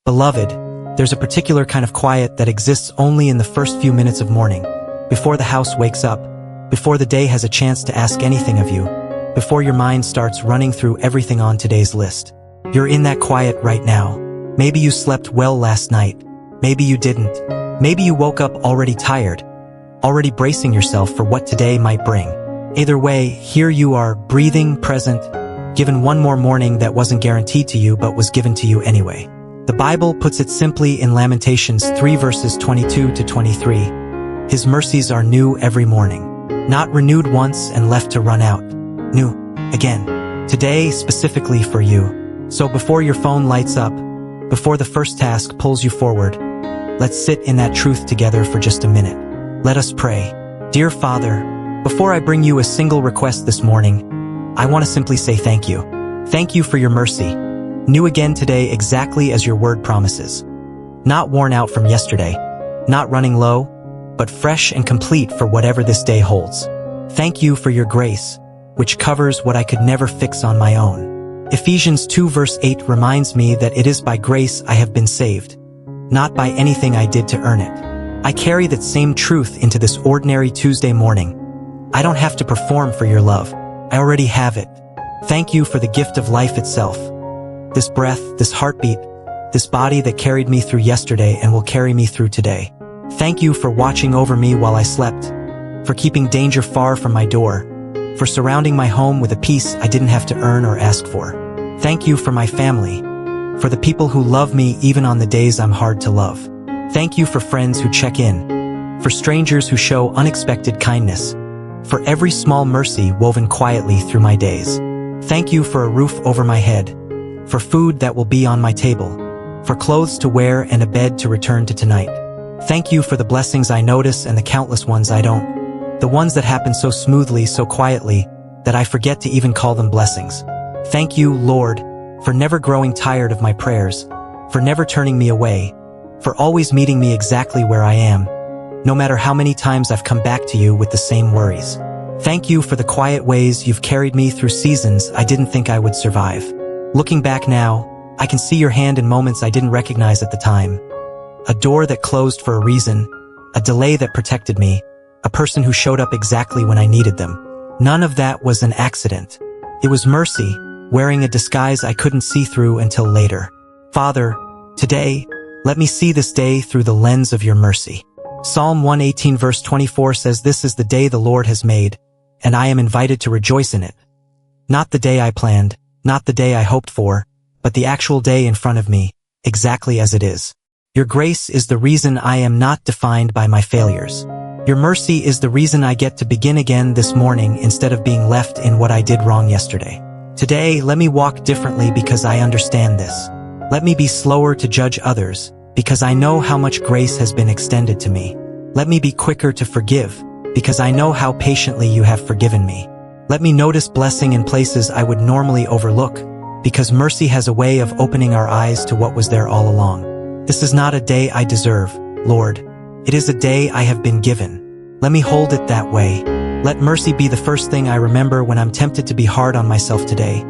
Beloved, there's a particular kind of quiet that exists only in the first few minutes of morning, before the house wakes up, before the day has a chance to ask anything of you, before your mind starts running through everything on today's list. You're in that quiet right now. Maybe you slept well last night. Maybe you didn't. Maybe you woke up already tired, already bracing yourself for what today might bring. Either way, here you are, breathing, present, given one more morning that wasn't guaranteed to you but was given to you anyway. The Bible puts it simply in Lamentations 3 verses 22 to 23. His mercies are new every morning, not renewed once and left to run out. New, again, today specifically for you. So before your phone lights up, before the first task pulls you forward, let's sit in that truth together for just a minute. Let us pray. Dear Father, before I bring you a single request this morning, I want to simply say thank you. Thank you for your mercy, new again today exactly as your word promises. Not worn out from yesterday, not running low, but fresh and complete for whatever this day holds. Thank you for your grace, which covers what I could never fix on my own. Ephesians 2 verse 8 reminds me that it is by grace I have been saved, not by anything I did to earn it. I carry that same truth into this ordinary Tuesday morning. I don't have to perform for your love. I already have it. Thank you for the gift of life itself. This breath, this heartbeat, this body that carried me through yesterday and will carry me through today. Thank you for watching over me while I slept, for keeping danger far from my door, for surrounding my home with a peace I didn't have to earn or ask for. Thank you for my family, for the people who love me even on the days I'm hard to love. Thank you for friends who check in, for strangers who show unexpected kindness, for every small mercy woven quietly through my days. Thank you for a roof over my head, for food that will be on my table, for clothes to wear and a bed to return to tonight. Thank you for the blessings I notice and the countless ones I don't, the ones that happen so smoothly, so quietly, that I forget to even call them blessings. Thank you, Lord, for never growing tired of my prayers, for never turning me away, for always meeting me exactly where I am, no matter how many times I've come back to you with the same worries. Thank you for the quiet ways you've carried me through seasons I didn't think I would survive. Looking back now, I can see your hand in moments I didn't recognize at the time. A door that closed for a reason, a delay that protected me, a person who showed up exactly when I needed them. None of that was an accident. It was mercy, wearing a disguise I couldn't see through until later. Father, today, let me see this day through the lens of your mercy. Psalm 118 verse 24 says, "This is the day the Lord has made, and I am invited to rejoice in it." Not the day I planned, not the day I hoped for, but the actual day in front of me, exactly as it is. Your grace is the reason I am not defined by my failures. Your mercy is the reason I get to begin again this morning instead of being left in what I did wrong yesterday. Today, let me walk differently because I understand this. Let me be slower to judge others, because I know how much grace has been extended to me. Let me be quicker to forgive, because I know how patiently you have forgiven me. Let me notice blessing in places I would normally overlook, because mercy has a way of opening our eyes to what was there all along. This is not a day I deserve, Lord. It is a day I have been given. Let me hold it that way. Let mercy be the first thing I remember when I'm tempted to be hard on myself today.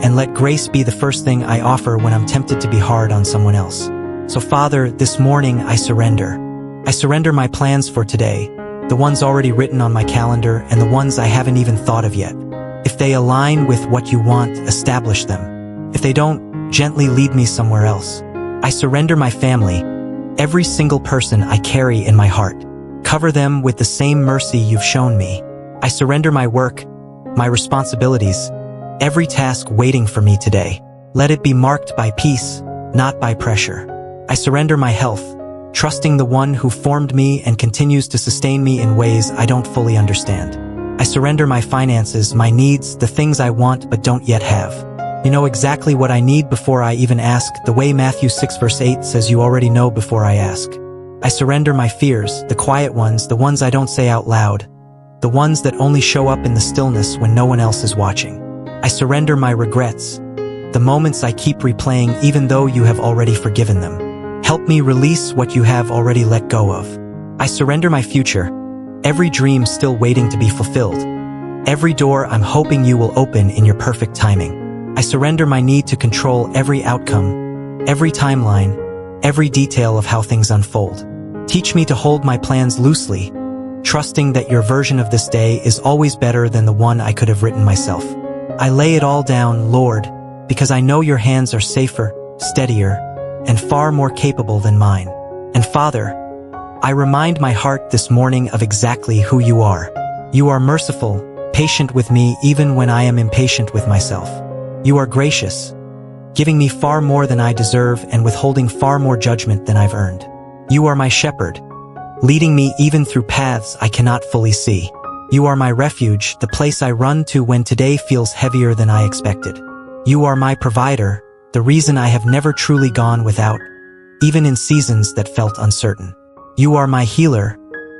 And let grace be the first thing I offer when I'm tempted to be hard on someone else. So Father, this morning I surrender. I surrender my plans for today, the ones already written on my calendar and the ones I haven't even thought of yet. If they align with what you want, establish them. If they don't, gently lead me somewhere else. I surrender my family, every single person I carry in my heart. Cover them with the same mercy you've shown me. I surrender my work, my responsibilities, every task waiting for me today. Let it be marked by peace, not by pressure. I surrender my health, trusting the one who formed me and continues to sustain me in ways I don't fully understand. I surrender my finances, my needs, the things I want but don't yet have. You know exactly what I need before I even ask, the way Matthew 6 verse 8 says you already know before I ask. I surrender my fears, the quiet ones, the ones I don't say out loud, the ones that only show up in the stillness when no one else is watching. I surrender my regrets, the moments I keep replaying even though you have already forgiven them. Help me release what you have already let go of. I surrender my future, every dream still waiting to be fulfilled, every door I'm hoping you will open in your perfect timing. I surrender my need to control every outcome, every timeline, every detail of how things unfold. Teach me to hold my plans loosely, trusting that your version of this day is always better than the one I could have written myself. I lay it all down, Lord, because I know your hands are safer, steadier, and far more capable than mine. And Father, I remind my heart this morning of exactly who you are. You are merciful, patient with me even when I am impatient with myself. You are gracious, giving me far more than I deserve and withholding far more judgment than I've earned. You are my shepherd, leading me even through paths I cannot fully see. You are my refuge, the place I run to when today feels heavier than I expected. You are my provider, the reason I have never truly gone without, even in seasons that felt uncertain. You are my healer,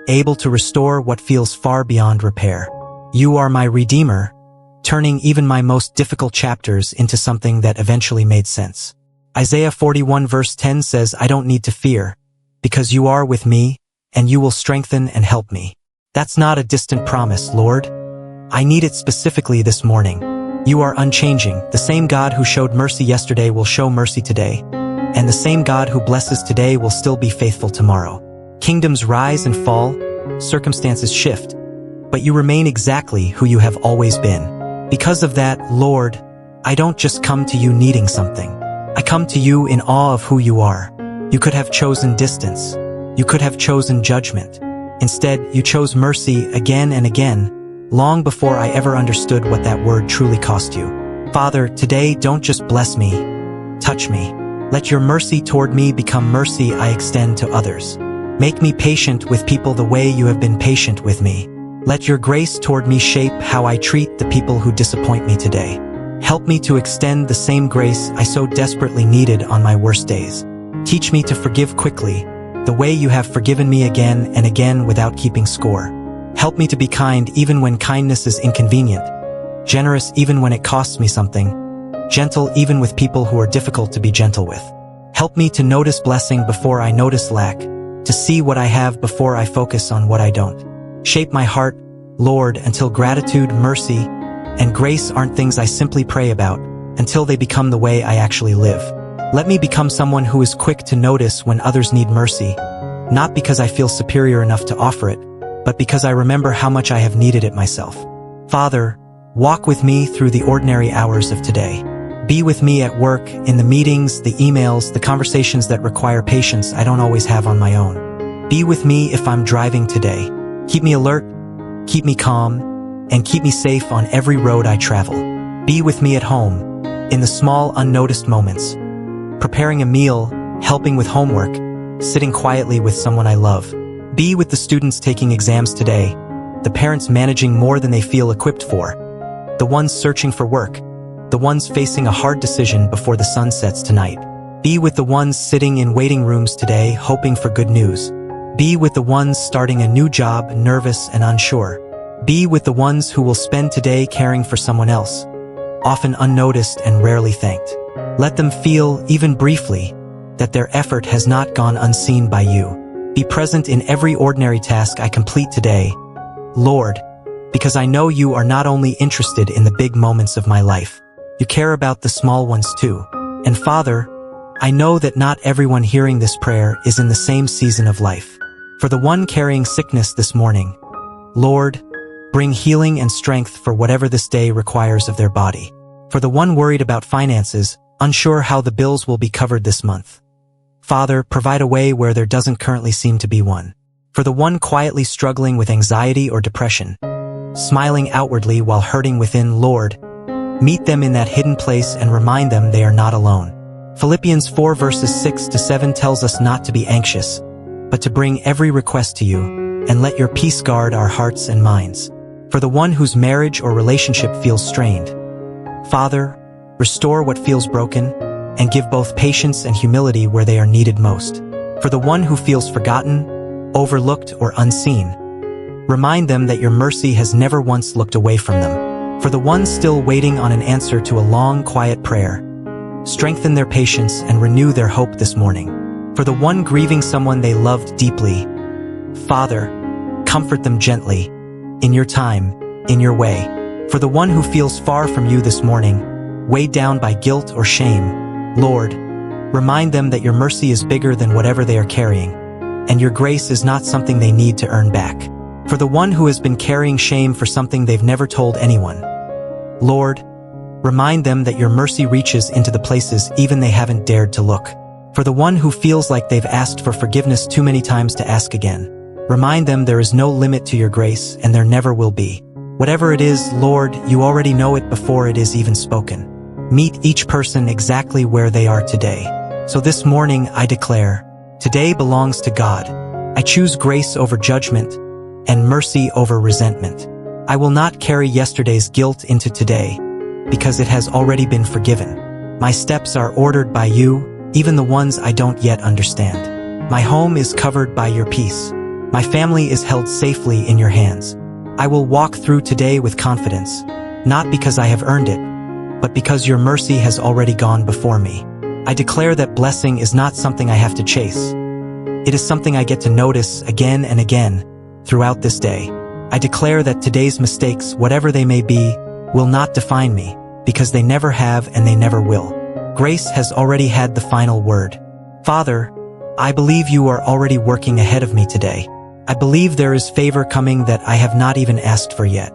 able to restore what feels far beyond repair. You are my redeemer, turning even my most difficult chapters into something that eventually made sense. Isaiah 41 verse 10 says, I don't need to fear, because you are with me, and you will strengthen and help me. That's not a distant promise, Lord. I need it specifically this morning. You are unchanging. The same God who showed mercy yesterday will show mercy today, and the same God who blesses today will still be faithful tomorrow. Kingdoms rise and fall, circumstances shift, but you remain exactly who you have always been. Because of that, Lord, I don't just come to you needing something. I come to you in awe of who you are. You could have chosen distance. You could have chosen judgment. Instead, you chose mercy again and again, long before I ever understood what that word truly cost you. Father, today don't just bless me, touch me. Let your mercy toward me become mercy I extend to others. Make me patient with people the way you have been patient with me. Let your grace toward me shape how I treat the people who disappoint me today. Help me to extend the same grace I so desperately needed on my worst days. Teach me to forgive quickly, the way you have forgiven me again and again without keeping score. Help me to be kind even when kindness is inconvenient, generous even when it costs me something, gentle even with people who are difficult to be gentle with. Help me to notice blessing before I notice lack, to see what I have before I focus on what I don't. Shape my heart, Lord, until gratitude, mercy, and grace aren't things I simply pray about, until they become the way I actually live. Let me become someone who is quick to notice when others need mercy, not because I feel superior enough to offer it, but because I remember how much I have needed it myself. Father, walk with me through the ordinary hours of today. Be with me at work, in the meetings, the emails, the conversations that require patience I don't always have on my own. Be with me if I'm driving today. Keep me alert, keep me calm, and keep me safe on every road I travel. Be with me at home, in the small, unnoticed moments. Preparing a meal, helping with homework, sitting quietly with someone I love. Be with the students taking exams today, the parents managing more than they feel equipped for, the ones searching for work, the ones facing a hard decision before the sun sets tonight. Be with the ones sitting in waiting rooms today, hoping for good news. Be with the ones starting a new job, nervous and unsure. Be with the ones who will spend today caring for someone else, often unnoticed and rarely thanked. Let them feel, even briefly, that their effort has not gone unseen by you. Be present in every ordinary task I complete today, Lord, because I know you are not only interested in the big moments of my life, you care about the small ones too. And Father, I know that not everyone hearing this prayer is in the same season of life. For the one carrying sickness this morning, Lord, bring healing and strength for whatever this day requires of their body. For the one worried about finances, unsure how the bills will be covered this month, Father, provide a way where there doesn't currently seem to be one. For the one quietly struggling with anxiety or depression, smiling outwardly while hurting within, Lord, meet them in that hidden place and remind them they are not alone. Philippians 4 verses 6 to 7 tells us not to be anxious, but to bring every request to you, and let your peace guard our hearts and minds. For the one whose marriage or relationship feels strained, Father, restore what feels broken, and give both patience and humility where they are needed most. For the one who feels forgotten, overlooked, or unseen, remind them that your mercy has never once looked away from them. For the one still waiting on an answer to a long, quiet prayer, strengthen their patience and renew their hope this morning. For the one grieving someone they loved deeply, Father, comfort them gently, in your time, in your way. For the one who feels far from you this morning, weighed down by guilt or shame, Lord, Remind them that your mercy is bigger than whatever they are carrying, and your grace is not something they need to earn back. For the one who has been carrying shame for something they've never told anyone, Lord, remind them that your mercy reaches into the places even they haven't dared to look. For the one who feels like they've asked for forgiveness too many times to ask again, remind them there is no limit to your grace and there never will be. Whatever it is, Lord, you already know it before it is even spoken. Meet each person exactly where they are today. So this morning I declare, today belongs to God. I choose grace over judgment and mercy over resentment. I will not carry yesterday's guilt into today, because it has already been forgiven. My steps are ordered by you, even the ones I don't yet understand. My home is covered by your peace. My family is held safely in your hands. I will walk through today with confidence, not because I have earned it, but because your mercy has already gone before me. I declare that blessing is not something I have to chase. It is something I get to notice again and again throughout this day. I declare that today's mistakes, whatever they may be, will not define me, because they never have and they never will. Grace has already had the final word. Father, I believe you are already working ahead of me today. I believe there is favor coming that I have not even asked for yet.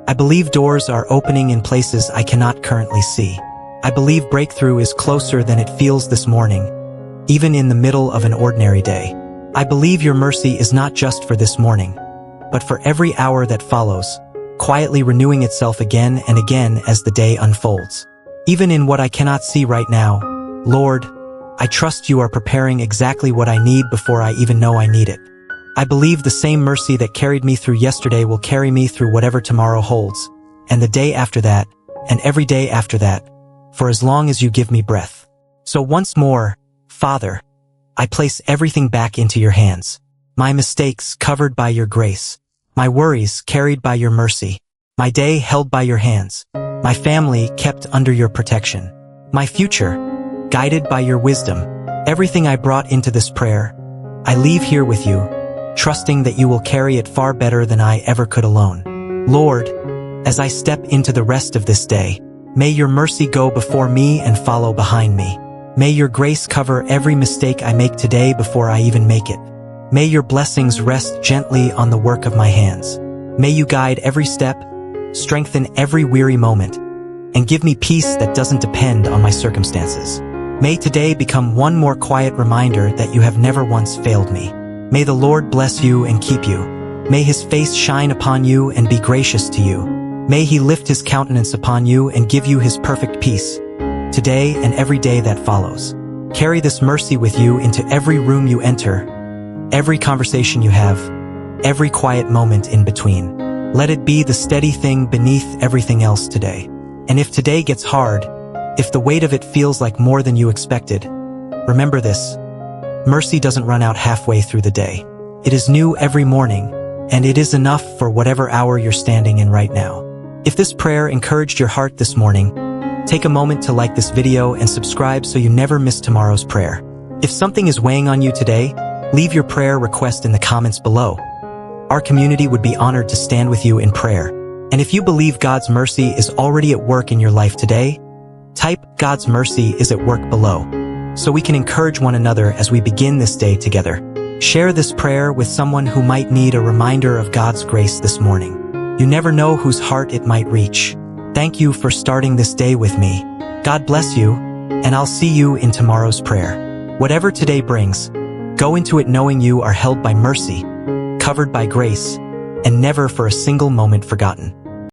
I believe doors are opening in places I cannot currently see. I believe breakthrough is closer than it feels this morning, even in the middle of an ordinary day. I believe your mercy is not just for this morning, but for every hour that follows, quietly renewing itself again and again as the day unfolds. Even in what I cannot see right now, Lord, I trust you are preparing exactly what I need before I even know I need it. I believe the same mercy that carried me through yesterday will carry me through whatever tomorrow holds, and the day after that, and every day after that, for as long as you give me breath. So once more, Father, I place everything back into your hands. My mistakes covered by your grace, my worries carried by your mercy, my day held by your hands, my family kept under your protection, my future guided by your wisdom. Everything I brought into this prayer, I leave here with you, trusting that you will carry it far better than I ever could alone. Lord, as I step into the rest of this day, may your mercy go before me and follow behind me. May your grace cover every mistake I make today before I even make it. May your blessings rest gently on the work of my hands. May you guide every step, strengthen every weary moment, and give me peace that doesn't depend on my circumstances. May today become one more quiet reminder that you have never once failed me. May the Lord bless you and keep you. May his face shine upon you and be gracious to you. May he lift his countenance upon you and give you his perfect peace, today and every day that follows. Carry this mercy with you into every room you enter, every conversation you have, every quiet moment in between. Let it be the steady thing beneath everything else today. And if today gets hard, if the weight of it feels like more than you expected, remember this: mercy doesn't run out halfway through the day. It is new every morning, and it is enough for whatever hour you're standing in right now. If this prayer encouraged your heart this morning, take a moment to like this video and subscribe so you never miss tomorrow's prayer. If something is weighing on you today, leave your prayer request in the comments below. Our community would be honored to stand with you in prayer. And if you believe God's mercy is already at work in your life today, type "God's mercy is at work" below, so we can encourage one another as we begin this day together. Share this prayer with someone who might need a reminder of God's grace this morning. You never know whose heart it might reach. Thank you for starting this day with me. God bless you, and I'll see you in tomorrow's prayer. Whatever today brings, go into it knowing you are held by mercy, covered by grace, and never for a single moment forgotten.